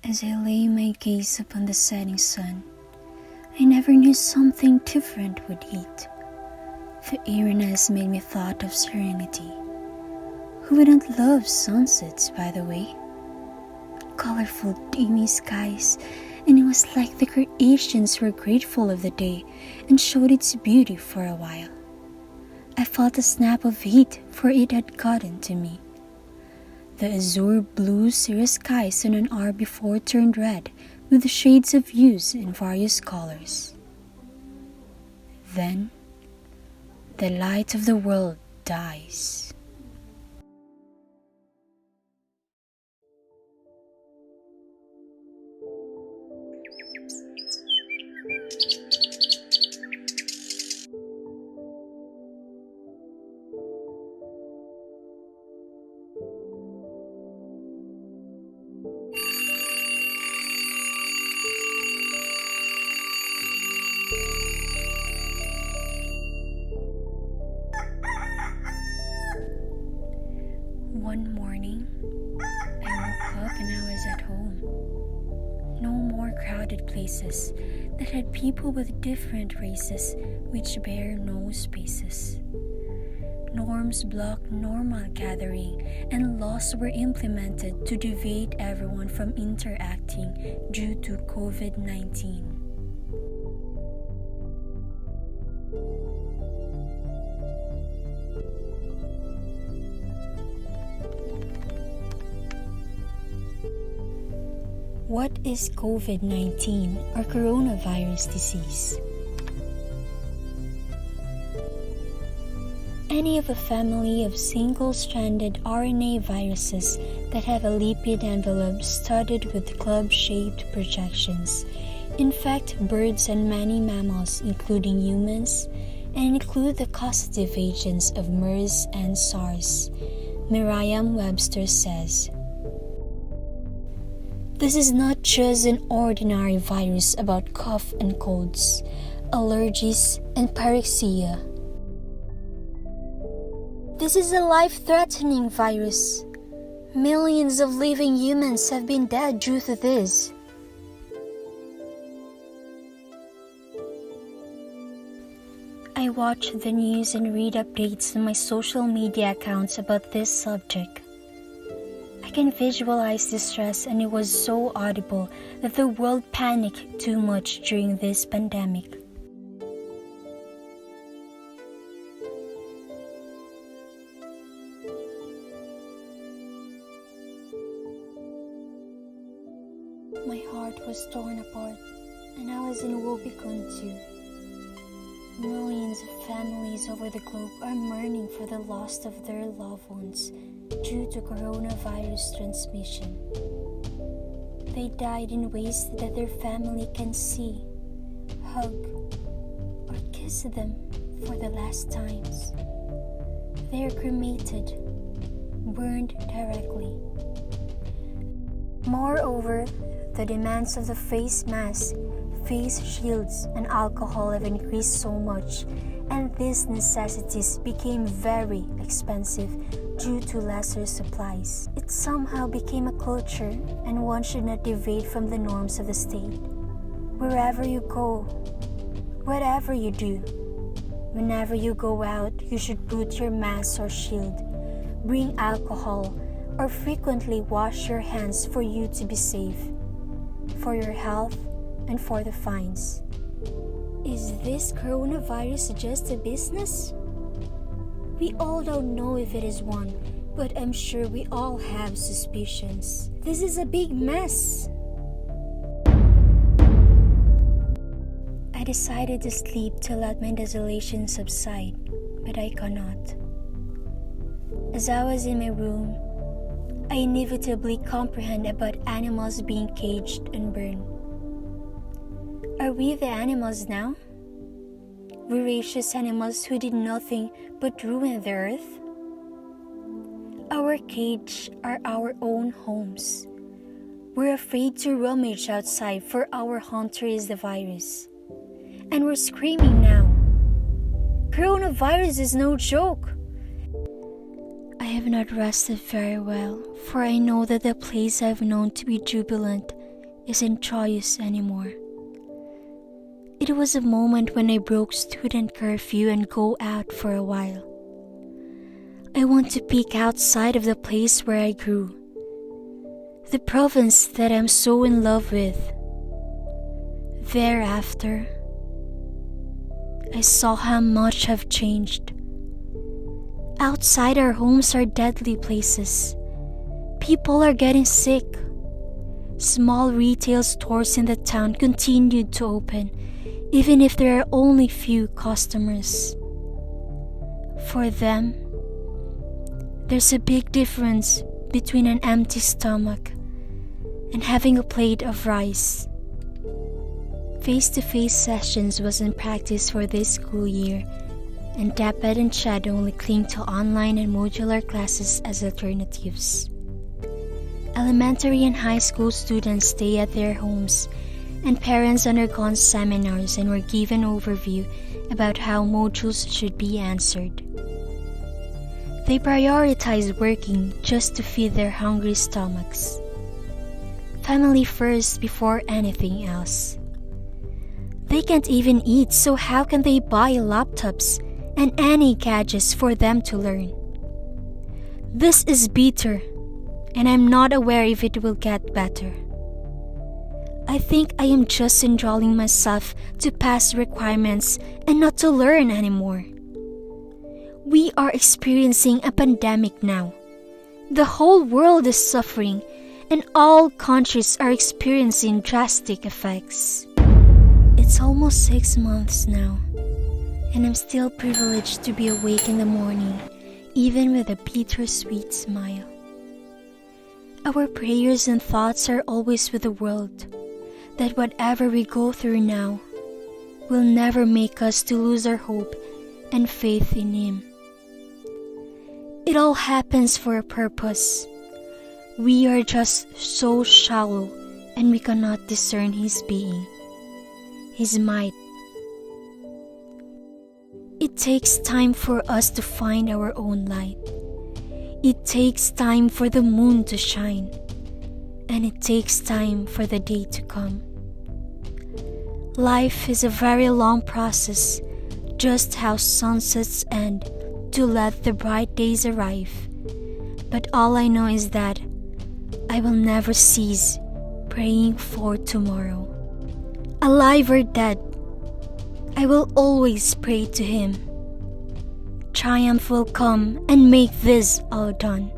As I lay my gaze upon the setting sun, I never knew something different would hit. The eeriness made me thought of serenity. Who wouldn't love sunsets, by the way? Colorful, dreamy skies, and it was like the creations were grateful of the day and showed its beauty for a while. I felt a snap of heat, for it had gotten to me. The azure blue cirrus skies in an hour before turned red with shades of hues in various colors. Then, the light of the world dies. One morning, I woke up and I was at home. No more crowded places that had people with different races which bear no spaces. Norms blocked normal gathering and laws were implemented to deviate everyone from interacting due to COVID-19. What is COVID-19 or coronavirus disease? Any of a family of single-stranded RNA viruses that have a lipid envelope studded with club-shaped projections infect birds and many mammals, including humans, and include the causative agents of MERS and SARS, Merriam-Webster says. This is not just an ordinary virus about cough and colds, allergies, and pyrexia. This is a life-threatening virus. Millions of living humans have been dead due to this. I watch the news and read updates on my social media accounts about this subject. I can visualize the stress, and it was so audible that the world panicked too much during this pandemic. My heart was torn apart, and I was in woebegone too. Millions of families over the globe are mourning for the loss of their loved ones due to coronavirus transmission. They died in ways that their family can see, hug, or kiss them for the last times. They are cremated, burned directly. Moreover, the demands of the face mask, face shields, and alcohol have increased so much, and these necessities became very expensive due to lesser supplies. It somehow became a culture, and one should not deviate from the norms of the state. Wherever you go, whatever you do, whenever you go out, you should put your mask or shield, bring alcohol, or frequently wash your hands for you to be safe, for your health, and for the fines. Is this coronavirus just a business? We all don't know if it is one, but I'm sure we all have suspicions. This is a big mess. I decided to sleep to let my desolation subside, but I cannot. As I was in my room, I inevitably comprehend about animals being caged and burned. Are we the animals now? Voracious animals who did nothing but ruin the earth? Our cage are our own homes. We're afraid to rummage outside, for our hunter is the virus. And we're screaming now. Coronavirus is no joke. I have not rested very well, for I know that the place I've known to be jubilant isn't joyous anymore. It was a moment when I broke student curfew and go out for a while. I want to peek outside of the place where I grew, the province that I'm so in love with. Thereafter, I saw how much have changed. Outside our homes are deadly places. People are getting sick. Small retail stores in the town continued to open, even if there are only few customers. For them, there's a big difference between an empty stomach and having a plate of rice. Face-to-face sessions wasn't practiced for this school year, and Dapet and Chad only cling to online and modular classes as alternatives. Elementary and high school students stay at their homes, and parents undergone seminars and were given overview about how modules should be answered. They prioritize working just to feed their hungry stomachs. Family first before anything else. They can't even eat, so how can they buy laptops and any gadgets for them to learn? This is bitter, and I'm not aware if it will get better. I think I am just enrolling myself to pass requirements and not to learn anymore. We are experiencing a pandemic now. The whole world is suffering, and all countries are experiencing drastic effects. It's almost 6 months now, and I'm still privileged to be awake in the morning, even with a bittersweet smile. Our prayers and thoughts are always with the world, that whatever we go through now will never make us to lose our hope and faith in Him. It all happens for a purpose. We are just so shallow and we cannot discern His being, His might. It takes time for us to find our own light. It takes time for the moon to shine, and it takes time for the day to come. Life is a very long process, just how sunsets end to let the bright days arrive. But all I know is that I will never cease praying for tomorrow. Alive or dead, I will always pray to Him. Triumph will come and make this all done.